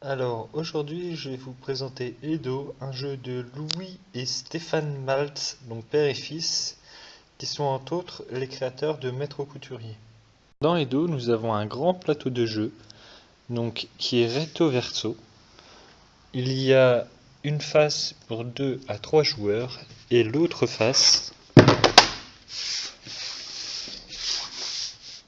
Alors aujourd'hui je vais vous présenter Edo, un jeu de Louis et Stéphane Maltz, donc père et fils, qui sont entre autres les créateurs de Maître Couturier. Dans Edo nous avons un grand plateau de jeu, donc qui est recto verso. Il y a une face pour 2 à 3 joueurs et l'autre face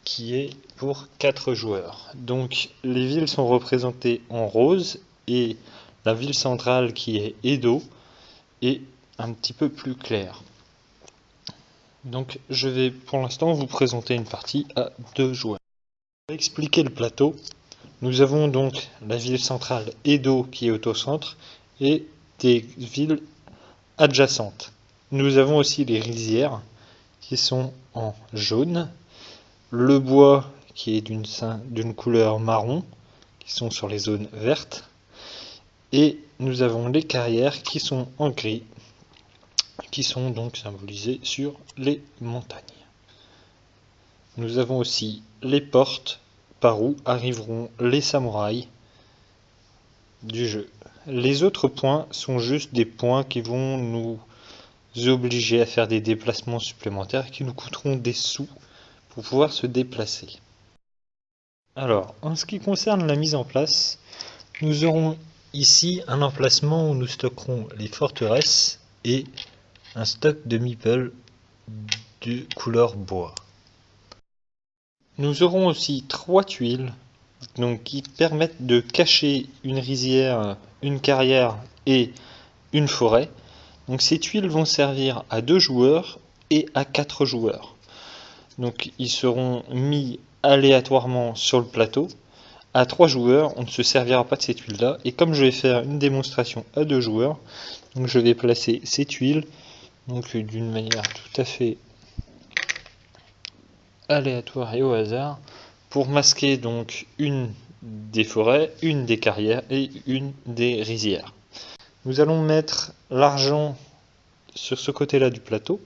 qui est pour 4 joueurs. Donc les villes sont représentées en rose et la ville centrale qui est Edo est un petit peu plus claire. Donc je vais pour l'instant vous présenter une partie à 2 joueurs. Pour expliquer le plateau, nous avons donc la ville centrale Edo qui est au centre et des villes adjacentes. Nous avons aussi les rizières qui sont en jaune, le bois qui est d'une couleur marron, qui sont sur les zones vertes, et nous avons les carrières qui sont en gris, qui sont donc symbolisées sur les montagnes. Nous avons aussi les portes par où arriveront les samouraïs du jeu. Les autres points sont juste des points qui vont nous obliger à faire des déplacements supplémentaires qui nous coûteront des sous pour pouvoir se déplacer. Alors, en ce qui concerne la mise en place, nous aurons ici un emplacement où nous stockerons les forteresses et un stock de meeples de couleur bois. Nous aurons aussi 3 tuiles donc, qui permettent de cacher une rizière, une carrière et une forêt. Donc ces tuiles vont servir à 2 joueurs et à 4 joueurs. Donc ils seront mis aléatoirement sur le plateau. À 3 joueurs, on ne se servira pas de ces tuiles-là. Et comme je vais faire une démonstration à 2 joueurs, donc je vais placer ces tuiles d'une manière tout à fait aléatoire et au hasard pour masquer donc une des forêts, une des carrières et une des rizières. Nous allons mettre l'argent sur ce côté-là du plateau.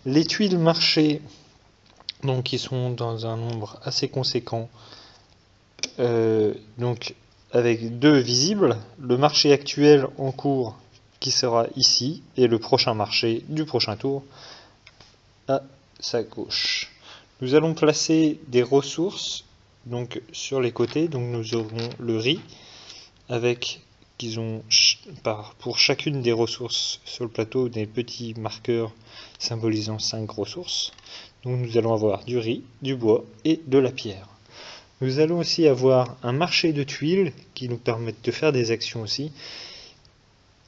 Les tuiles marché, donc qui sont dans un nombre assez conséquent, donc avec 2 visibles, le marché actuel en cours qui sera ici et le prochain marché du prochain tour à sa gauche. Nous allons placer des ressources donc sur les côtés. Donc nous aurons le riz avec pour chacune des ressources sur le plateau des petits marqueurs symbolisant 5 ressources. Donc nous allons avoir du riz, du bois et de la pierre. Nous allons aussi avoir un marché de tuiles qui nous permettent de faire des actions aussi.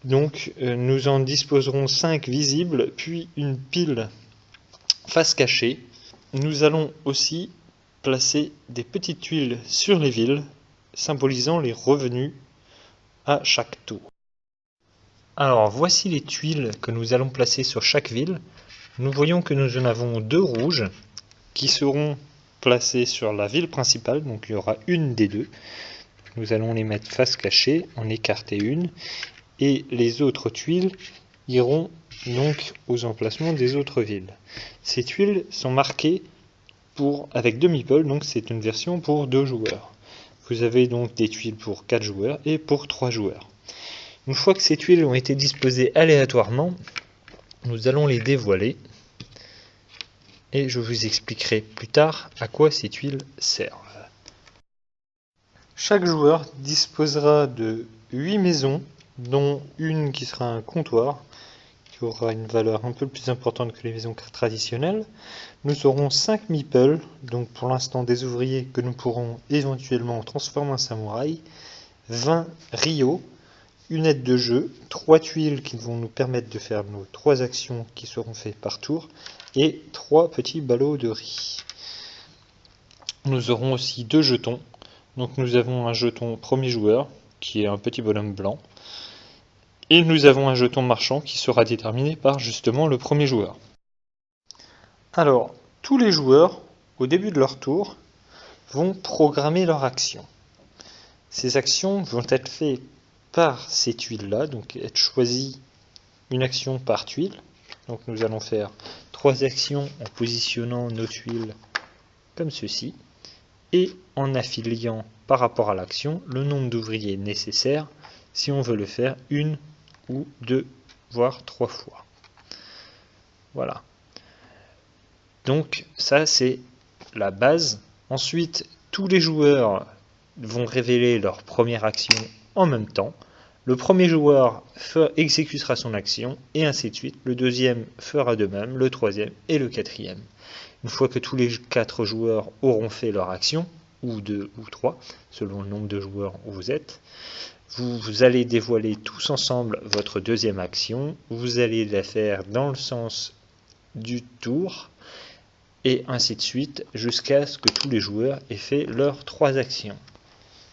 Donc nous en disposerons 5 visibles, puis une pile face cachée. Nous allons aussi placer des petites tuiles sur les villes, symbolisant les revenus à chaque tour. Alors voici les tuiles que nous allons placer sur chaque ville. Nous voyons que nous en avons 2 rouges qui seront placées sur la ville principale, donc il y aura une des 2. Nous allons les mettre face cachée, en écarter une, et les autres tuiles iront donc aux emplacements des autres villes. Ces tuiles sont marquées avec 2 meeples, donc c'est une version pour 2 joueurs. Vous avez donc des tuiles pour 4 joueurs et pour 3 joueurs. Une fois que ces tuiles ont été disposées aléatoirement, nous allons les dévoiler et je vous expliquerai plus tard à quoi ces tuiles servent. Chaque joueur disposera de 8 maisons, dont une qui sera un comptoir, qui aura une valeur un peu plus importante que les maisons traditionnelles. Nous aurons 5 meeples, donc pour l'instant des ouvriers que nous pourrons éventuellement transformer en samouraï, 20 rios, une aide de jeu, 3 tuiles qui vont nous permettre de faire nos 3 actions qui seront faites par tour, et 3 petits ballots de riz. Nous aurons aussi 2 jetons. Donc nous avons un jeton premier joueur, qui est un petit bonhomme blanc, et nous avons un jeton marchand qui sera déterminé par justement le premier joueur. Alors, tous les joueurs, au début de leur tour, vont programmer leur action. Ces actions vont être faites par ces tuiles-là, donc être choisies une action par tuile. Donc nous allons faire 3 actions en positionnant nos tuiles comme ceci. et en affiliant par rapport à l'action le nombre d'ouvriers nécessaires si on veut le faire une ou deux, voire trois fois. Voilà. Donc ça c'est la base. Ensuite, tous les joueurs vont révéler leur première action en même temps. Le premier joueur exécutera son action et ainsi de suite. Le deuxième fera de même, le troisième et le quatrième. Une fois que tous les 4 joueurs auront fait leur action, ou 2 ou 3, selon le nombre de joueurs où vous êtes, vous allez dévoiler tous ensemble votre deuxième action. Vous allez la faire dans le sens du tour et ainsi de suite jusqu'à ce que tous les joueurs aient fait leurs 3 actions.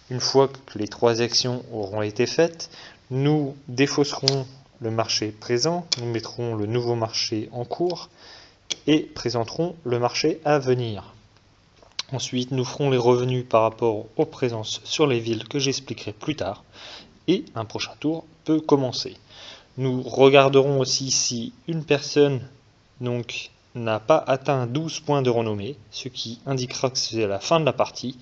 Une fois que les 3 actions auront été faites, nous défausserons le marché présent, nous mettrons le nouveau marché en cours et présenterons le marché à venir. Ensuite, nous ferons les revenus par rapport aux présences sur les villes que j'expliquerai plus tard et un prochain tour peut commencer. Nous regarderons aussi si une personne n'a pas atteint 12 points de renommée, ce qui indiquera que c'est la fin de la partie.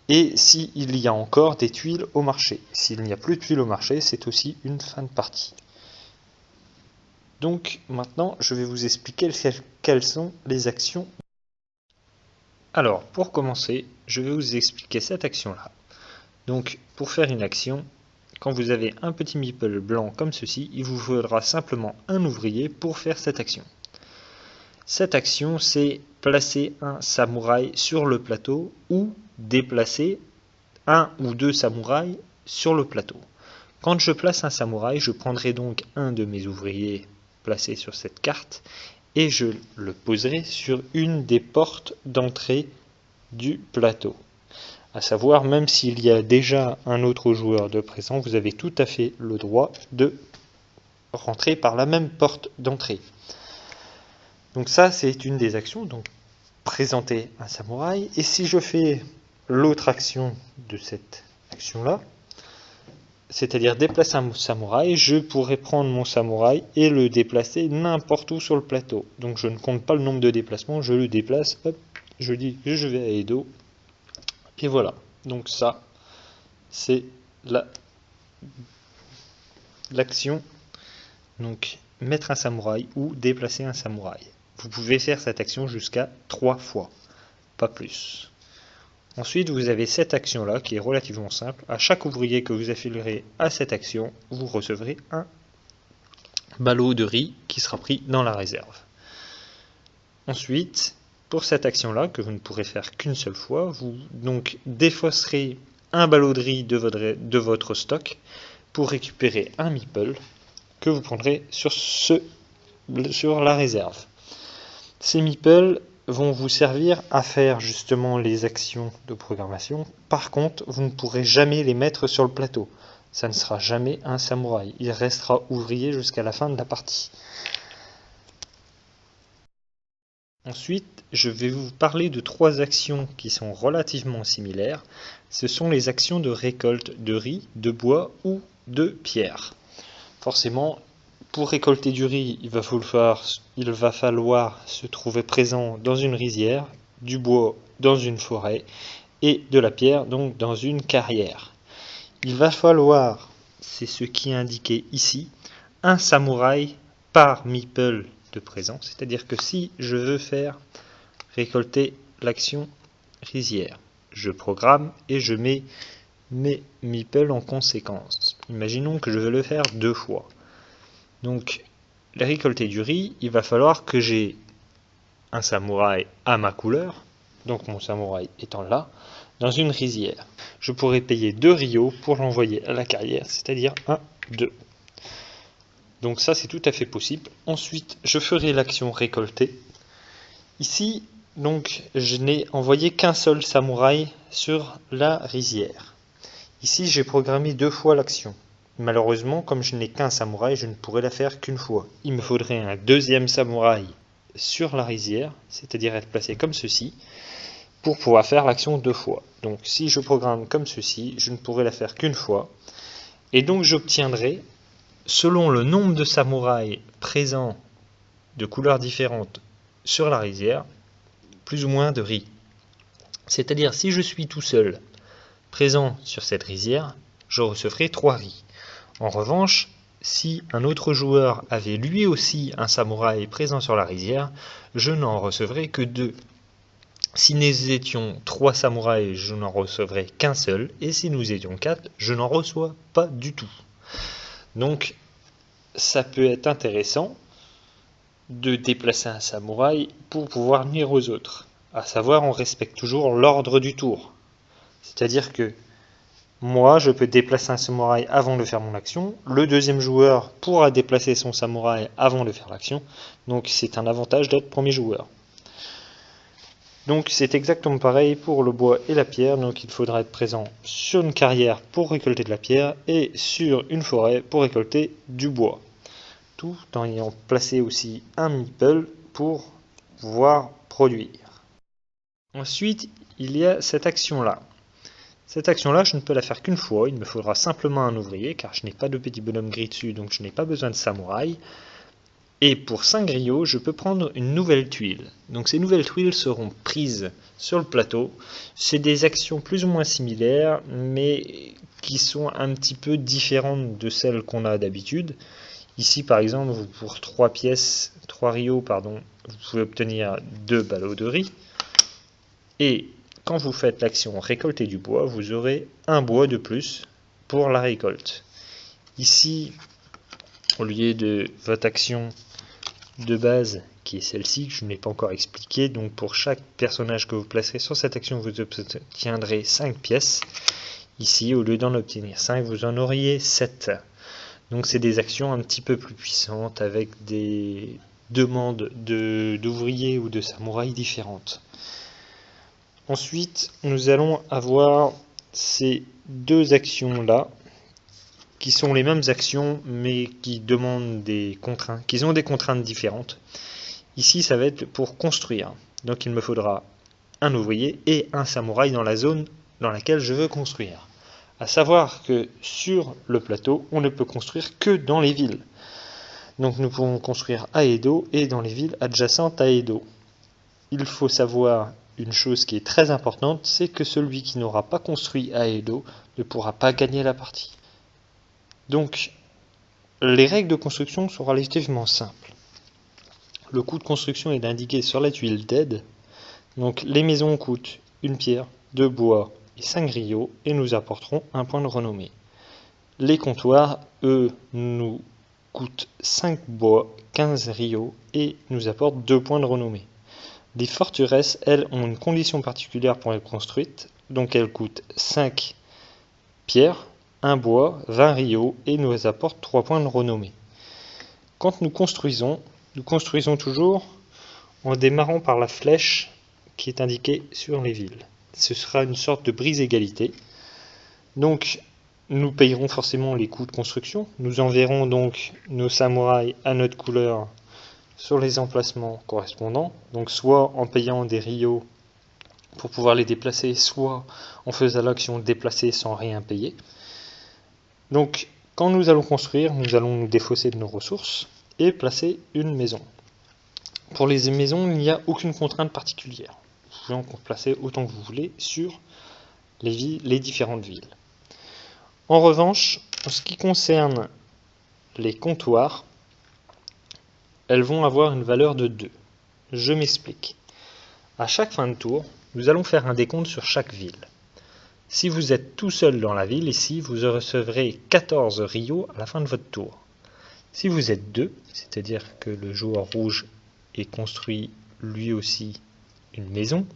Et s'il y a encore des tuiles au marché. S'il n'y a plus de tuiles au marché, c'est aussi une fin de partie. Donc maintenant, je vais vous expliquer quelles sont les actions. Alors, pour commencer, je vais vous expliquer cette action-là. Donc, pour faire une action, quand vous avez un petit meeple blanc comme ceci, il vous faudra simplement un ouvrier pour faire cette action. Cette action, c'est placer un samouraï sur le plateau ou déplacer un ou deux samouraïs sur le plateau. Quand je place un samouraï, je prendrai donc un de mes ouvriers placés sur cette carte et je le poserai sur une des portes d'entrée du plateau. À savoir, même s'il y a déjà un autre joueur de présent, vous avez tout à fait le droit de rentrer par la même porte d'entrée. Donc ça, c'est une des actions, donc présenter un samouraï. Et si je fais l'autre action de cette action-là, c'est-à-dire déplacer un samouraï, je pourrais prendre mon samouraï et le déplacer n'importe où sur le plateau. Donc je ne compte pas le nombre de déplacements, je le déplace, hop, je dis que je vais à Edo, et voilà. Donc ça, c'est l'action, donc mettre un samouraï ou déplacer un samouraï. Vous pouvez faire cette action jusqu'à 3 fois, pas plus. Ensuite, vous avez cette action-là qui est relativement simple. À chaque ouvrier que vous affilerez à cette action, vous recevrez un ballot de riz qui sera pris dans la réserve. Ensuite, pour cette action-là, que vous ne pourrez faire qu'une seule fois, vous donc défausserez un ballot de riz de votre stock pour récupérer un meeple que vous prendrez sur la réserve. Ces meeples vont vous servir à faire justement les actions de programmation. Par contre, vous ne pourrez jamais les mettre sur le plateau. Ça ne sera jamais un samouraï. Il restera ouvrier jusqu'à la fin de la partie. Ensuite, je vais vous parler de 3 actions qui sont relativement similaires. Ce sont les actions de récolte de riz, de bois ou de pierre. Forcément, pour récolter du riz, il va falloir se trouver présent dans une rizière, du bois dans une forêt et de la pierre donc dans une carrière. Il va falloir, c'est ce qui est indiqué ici, un samouraï par meeple de présent, c'est-à-dire que si je veux faire récolter l'action rizière, je programme et je mets mes meeples en conséquence. Imaginons que je veux le faire 2 fois. Donc, la récolter du riz, il va falloir que j'ai un samouraï à ma couleur, donc mon samouraï étant là, dans une rizière. Je pourrais payer 2 rios pour l'envoyer à la carrière, c'est-à-dire 1, 2. Donc ça, c'est tout à fait possible. Ensuite, je ferai l'action récolter. Ici, donc, je n'ai envoyé qu'un seul samouraï sur la rizière. Ici, j'ai programmé 2 fois l'action. Malheureusement, comme je n'ai qu'un samouraï, je ne pourrai la faire qu'une fois. Il me faudrait un deuxième samouraï sur la rizière, c'est-à-dire être placé comme ceci, pour pouvoir faire l'action 2 fois. Donc si je programme comme ceci, je ne pourrai la faire qu'une fois. Et donc j'obtiendrai, selon le nombre de samouraïs présents de couleurs différentes sur la rizière, plus ou moins de riz. C'est-à-dire, si je suis tout seul présent sur cette rizière, je recevrai 3 riz. En revanche, si un autre joueur avait lui aussi un samouraï présent sur la rizière, je n'en recevrai que 2. Si nous étions 3 samouraïs, je n'en recevrai qu'un seul, et si nous étions 4, je n'en reçois pas du tout. Donc, ça peut être intéressant de déplacer un samouraï pour pouvoir nuire aux autres. À savoir, on respecte toujours l'ordre du tour. C'est-à-dire que moi, je peux déplacer un samouraï avant de faire mon action. Le deuxième joueur pourra déplacer son samouraï avant de faire l'action. Donc c'est un avantage d'être premier joueur. Donc c'est exactement pareil pour le bois et la pierre. Donc il faudra être présent sur une carrière pour récolter de la pierre et sur une forêt pour récolter du bois. Tout en ayant placé aussi un meeple pour pouvoir produire. Ensuite, il y a cette action-là. Cette action-là, je ne peux la faire qu'une fois. Il me faudra simplement un ouvrier, car je n'ai pas de petit bonhomme gris dessus, donc je n'ai pas besoin de samouraï. Et pour 5 griots, je peux prendre une nouvelle tuile. Donc ces nouvelles tuiles seront prises sur le plateau. C'est des actions plus ou moins similaires, mais qui sont un petit peu différentes de celles qu'on a d'habitude. Ici, par exemple, pour 3 riots, vous pouvez obtenir 2 ballots de riz. Et quand vous faites l'action récolter du bois, vous aurez un bois de plus pour la récolte. Ici, au lieu de votre action de base, qui est celle-ci, que je n'ai pas encore expliqué, donc pour chaque personnage que vous placerez sur cette action, vous obtiendrez 5 pièces. Ici, au lieu d'en obtenir 5, vous en auriez 7. Donc c'est des actions un petit peu plus puissantes, avec des demandes d'ouvriers ou de samouraïs différentes. Ensuite, nous allons avoir ces 2 actions-là, qui sont les mêmes actions, mais qui demandent des contraintes, qui ont des contraintes différentes. Ici, ça va être pour construire. Donc il me faudra un ouvrier et un samouraï dans la zone dans laquelle je veux construire. À savoir que sur le plateau, on ne peut construire que dans les villes. Donc nous pouvons construire à Edo et dans les villes adjacentes à Edo. Il faut savoir une chose qui est très importante, c'est que celui qui n'aura pas construit à Edo ne pourra pas gagner la partie. Donc, les règles de construction sont relativement simples. Le coût de construction est indiqué sur la tuile d'aide. Donc, les maisons coûtent une pierre, 2 bois et 5 griots et nous apporteront un point de renommée. Les comptoirs, eux, nous coûtent 5 bois, 15 griots et nous apportent 2 points de renommée. Les forteresses, elles, ont une condition particulière pour être construites, donc elles coûtent 5 pierres, 1 bois, 20 riots et nous apportent 3 points de renommée. Quand nous construisons toujours en démarrant par la flèche qui est indiquée sur les villes. Ce sera une sorte de brise-égalité. Donc nous payerons forcément les coûts de construction. Nous enverrons donc nos samouraïs à notre couleur sur les emplacements correspondants, donc soit en payant des riots pour pouvoir les déplacer, soit en faisant l'action déplacer sans rien payer. Donc quand nous allons construire, nous allons nous défausser de nos ressources et placer une maison. Pour les maisons, il n'y a aucune contrainte particulière. Vous pouvez en placer autant que vous voulez sur les différentes villes. En revanche, en ce qui concerne les comptoirs, elles vont avoir une valeur de 2. Je m'explique. À chaque fin de tour, nous allons faire un décompte sur chaque ville. Si vous êtes tout seul dans la ville, ici, vous recevrez 14 riots à la fin de votre tour. Si vous êtes 2, c'est-à-dire que le joueur rouge ait construit lui aussi une maison,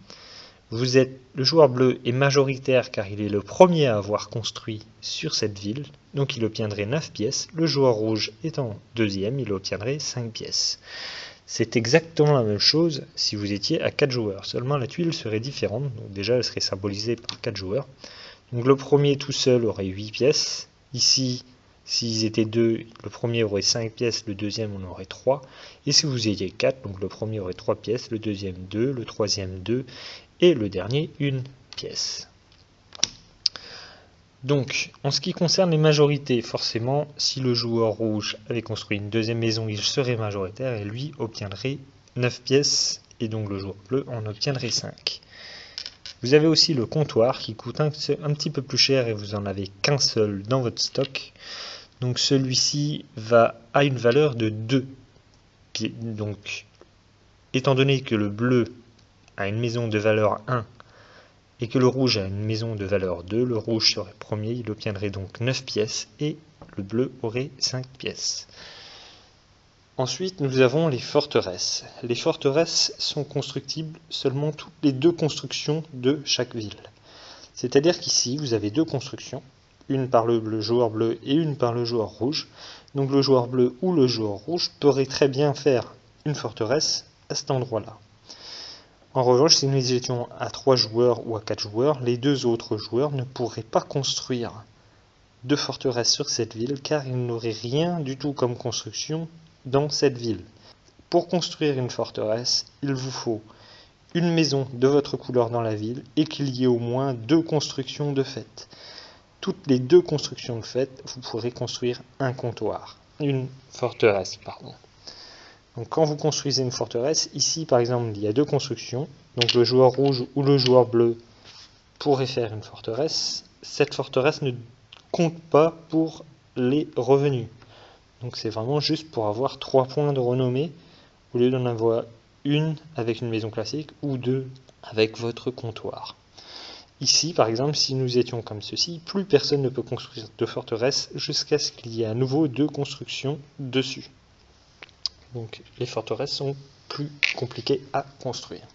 le joueur bleu est majoritaire car il est le premier à avoir construit sur cette ville, donc il obtiendrait 9 pièces. Le joueur rouge étant deuxième, il obtiendrait 5 pièces. C'est exactement la même chose si vous étiez à 4 joueurs, seulement la tuile serait différente, donc déjà elle serait symbolisée par 4 joueurs. Donc le premier tout seul aurait 8 pièces, ici s'ils étaient 2, le premier aurait 5 pièces, le deuxième en aurait 3, et si vous étiez 4, donc le premier aurait 3 pièces, le deuxième 2, le troisième 2, et le dernier, 1 pièce. Donc, en ce qui concerne les majorités, forcément, si le joueur rouge avait construit une deuxième maison, il serait majoritaire et lui obtiendrait 9 pièces, et donc le joueur bleu en obtiendrait 5. Vous avez aussi le comptoir qui coûte un petit peu plus cher et vous en avez qu'un seul dans votre stock. Donc celui-ci a une valeur de 2. Donc, étant donné que le bleu a une maison de valeur 1 et que le rouge a une maison de valeur 2, le rouge serait premier, il obtiendrait donc 9 pièces et le bleu aurait 5 pièces. Ensuite, nous avons les forteresses. Les forteresses sont constructibles seulement toutes les 2 constructions de chaque ville. C'est-à-dire qu'ici, vous avez 2 constructions, une par le joueur bleu et une par le joueur rouge. Donc le joueur bleu ou le joueur rouge pourrait très bien faire une forteresse à cet endroit-là. En revanche, si nous étions à 3 joueurs ou à 4 joueurs, les 2 autres joueurs ne pourraient pas construire de forteresse sur cette ville car ils n'auraient rien du tout comme construction dans cette ville. Pour construire une forteresse, il vous faut une maison de votre couleur dans la ville et qu'il y ait au moins 2 constructions de fait. Toutes les 2 constructions de fait, vous pourrez construire un comptoir, une forteresse, pardon. Donc quand vous construisez une forteresse, ici par exemple il y a 2 constructions, donc le joueur rouge ou le joueur bleu pourrait faire une forteresse. Cette forteresse ne compte pas pour les revenus. Donc c'est vraiment juste pour avoir 3 points de renommée au lieu d'en avoir une avec une maison classique ou 2 avec votre comptoir. Ici, par exemple, si nous étions comme ceci, plus personne ne peut construire de forteresse jusqu'à ce qu'il y ait à nouveau 2 constructions dessus. Donc les forteresses sont plus compliquées à construire.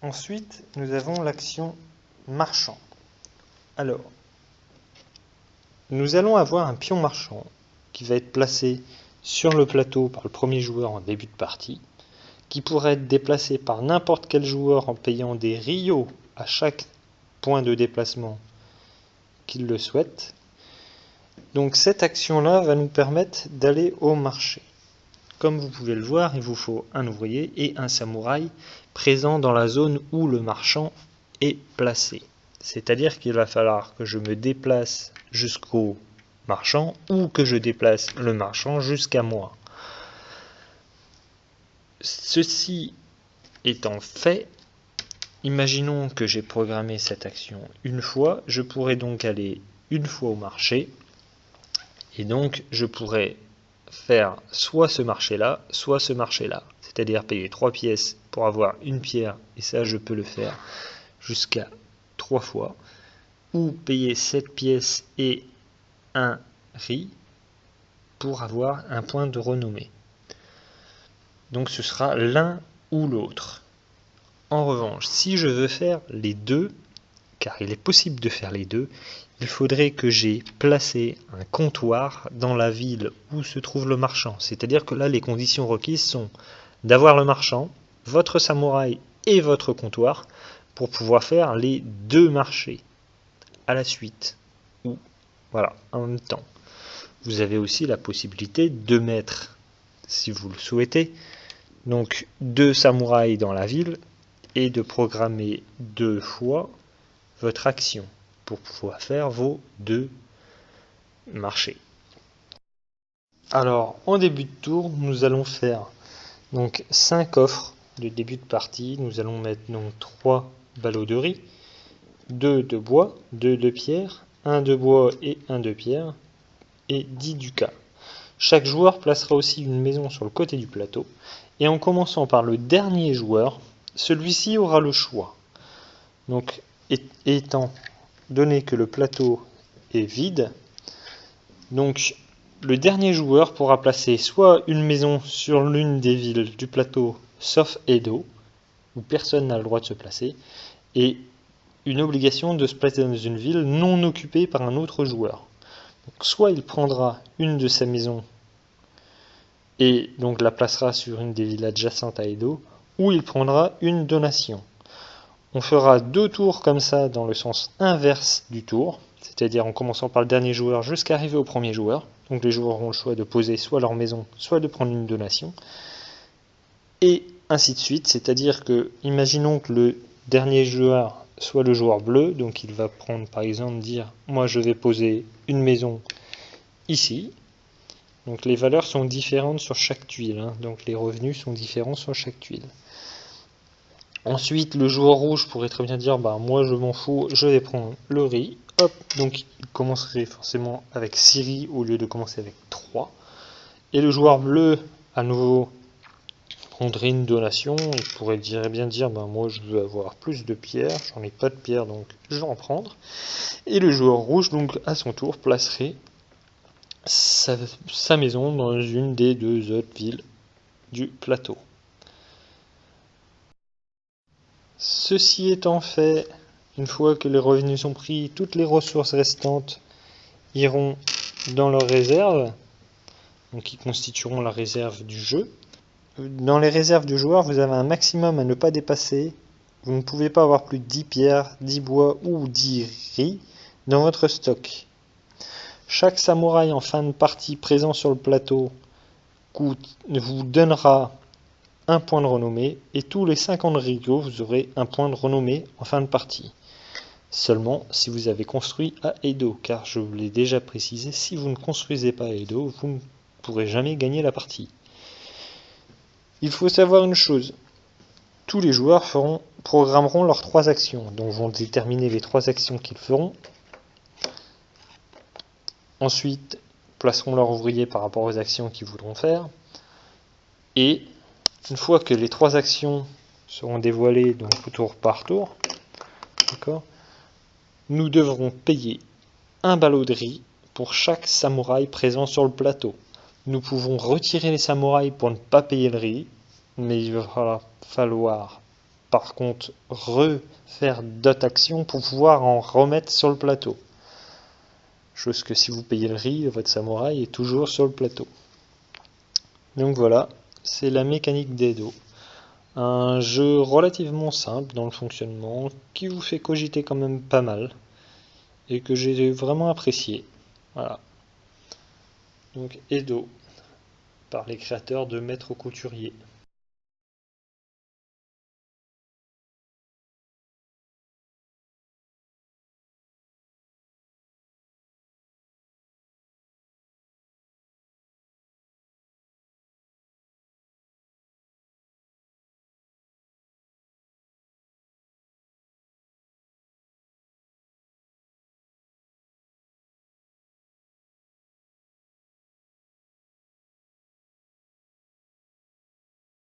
Ensuite, nous avons l'action marchand. Alors, nous allons avoir un pion marchand qui va être placé sur le plateau par le premier joueur en début de partie, qui pourrait être déplacé par n'importe quel joueur en payant des rios à chaque point de déplacement qu'il le souhaite. Donc cette action-là va nous permettre d'aller au marché. Comme vous pouvez le voir, il vous faut un ouvrier et un samouraï présents dans la zone où le marchand est placé. C'est-à-dire qu'il va falloir que je me déplace jusqu'au marchand ou que je déplace le marchand jusqu'à moi. Ceci étant fait, imaginons que j'ai programmé cette action une fois, je pourrais donc aller une fois au marché et donc je pourrais faire soit ce marché-là, soit ce marché-là. C'est-à-dire payer 3 pièces pour avoir une pierre, et ça je peux le faire jusqu'à 3 fois, ou payer 7 pièces et un riz pour avoir un point de renommée. Donc ce sera l'un ou l'autre. En revanche, si je veux faire les deux, car il est possible de faire les deux, il faudrait que j'ai placé un comptoir dans la ville où se trouve le marchand. C'est-à-dire que là, les conditions requises sont d'avoir le marchand, votre samouraï et votre comptoir pour pouvoir faire les 2 marchés à la suite. Ou, voilà, en même temps. Vous avez aussi la possibilité de mettre, si vous le souhaitez, donc 2 samouraïs dans la ville et de programmer 2 fois votre action pour pouvoir faire vos 2 marchés. Alors, en début de tour, nous allons faire donc 5 offres de début de partie. Nous allons mettre donc 3 ballots de riz, 2 de bois, 2 de pierre, 1 de bois et 1 de pierre, et 10 ducats. Chaque joueur placera aussi une maison sur le côté du plateau, et en commençant par le dernier joueur, celui-ci aura le choix. Donc, étant donné que le plateau est vide, donc le dernier joueur pourra placer soit une maison sur l'une des villes du plateau, sauf Edo, où personne n'a le droit de se placer, et une obligation de se placer dans une ville non occupée par un autre joueur. Donc, soit il prendra une de sa maisons et donc la placera sur une des villes adjacentes à Edo, ou il prendra une donation. On fera 2 tours comme ça dans le sens inverse du tour, c'est-à-dire en commençant par le dernier joueur jusqu'à arriver au premier joueur. Donc les joueurs auront le choix de poser soit leur maison, soit de prendre une donation. Et ainsi de suite, c'est-à-dire que, imaginons que le dernier joueur soit le joueur bleu, donc il va prendre par exemple dire « moi je vais poser une maison ici ». Donc les valeurs sont différentes sur chaque tuile, donc les revenus sont différents sur chaque tuile. Ensuite, le joueur rouge pourrait très bien dire bah moi je m'en fous, je vais prendre le riz. Hop, donc il commencerait forcément avec 6 riz au lieu de commencer avec 3. Et le joueur bleu, à nouveau, prendrait une donation. Il pourrait bien dire bah moi je veux avoir plus de pierres, j'en ai pas de pierres donc je vais en prendre. Et le joueur rouge, donc à son tour, placerait sa maison dans une des 2 autres villes du plateau. Ceci étant fait, une fois que les revenus sont pris, toutes les ressources restantes iront dans leur réserve, donc qui constitueront la réserve du jeu. Dans les réserves du joueur, vous avez un maximum à ne pas dépasser. Vous ne pouvez pas avoir plus de 10 pierres, 10 bois ou 10 riz dans votre stock. Chaque samouraï en fin de partie présent sur le plateau vous donnera un point de renommée, et tous les 50 rigos, vous aurez un point de renommée en fin de partie. Seulement si vous avez construit à Edo, car je vous l'ai déjà précisé, si vous ne construisez pas à Edo, vous ne pourrez jamais gagner la partie. Il faut savoir une chose, tous les joueurs programmeront leurs 3 actions, donc vont déterminer les 3 actions qu'ils feront. Ensuite, placeront leur ouvrier par rapport aux actions qu'ils voudront faire, et une fois que les 3 actions seront dévoilées, donc tour par tour, d'accord, nous devrons payer un ballot de riz pour chaque samouraï présent sur le plateau. Nous pouvons retirer les samouraïs pour ne pas payer le riz, mais il va falloir par contre refaire d'autres actions pour pouvoir en remettre sur le plateau. Chose que si vous payez le riz, votre samouraï est toujours sur le plateau. Donc voilà, c'est la mécanique d'Edo. Un jeu relativement simple dans le fonctionnement, qui vous fait cogiter quand même pas mal, et que j'ai vraiment apprécié. Voilà. Donc Edo, par les créateurs de Maître Couturier.